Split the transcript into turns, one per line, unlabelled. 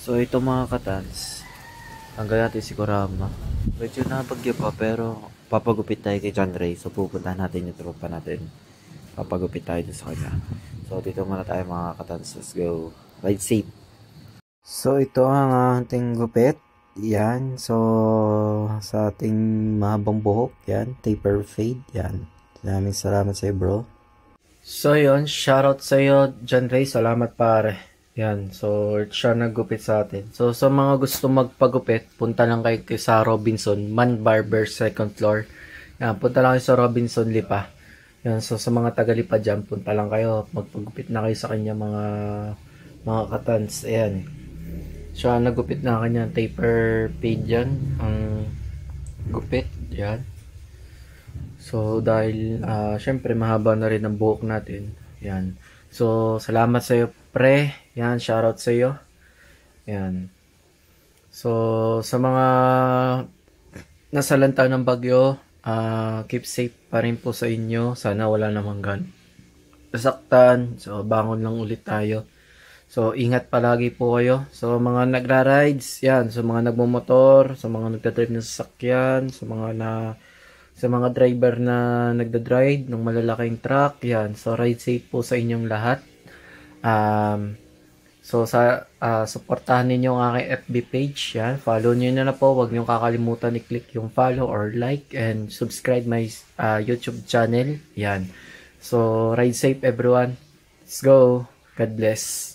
So ito mga katans, tanggal natin si Kurama. Medyo nabagyo pa pero papagupit tayo kay John Ray. So pupuntahan natin yung tropa natin. Papagupit tayo sa kanya. So dito muna tayo mga katans. Let's go. Ride safe. So ito ang ating gupit. Yan. So sa ating mahabang buhok. Yan. Taper fade. Yan. Maraming salamat sa iyo bro. So yun, shoutout sa iyo John Ray. Salamat pare. Yan, so siya naggupit sa atin. So sa mga gusto magpagupit, punta lang kayo sa Robinson, Man Barber second floor. Yan, punta lang kayo sa Robinson Lipa. Yan, so sa mga taga Lipa dyan, punta lang kayo, magpagupit na kayo sa kanya mga katans. Ayan. Siya naggupit na kanya, taper fade yan, ang gupit. Yan. So dahil syempre mahaba na rin ang buhok natin. Yan. So salamat sa iyo pre. Yan, shoutout sa iyo. Yan. So, sa mga nasalanta ng bagyo, keep safe pa rin po sa inyo. Sana wala namang nasaktan. So, bangon lang ulit tayo. So, ingat palagi po kayo. So, mga nagra-rides, yan. So, mga nagmumotor, sa mga nagdadrive ng sasakyan, sa mga driver na nagdadrive ng malalaking truck, yan. So, ride safe po sa inyong lahat. So supportahan ninyo ang aking FB page, yan. Follow niyo na po, wag niyo kakalimutan i-click yung follow or like and subscribe my YouTube channel. Yan. So ride safe everyone. Let's go. God bless.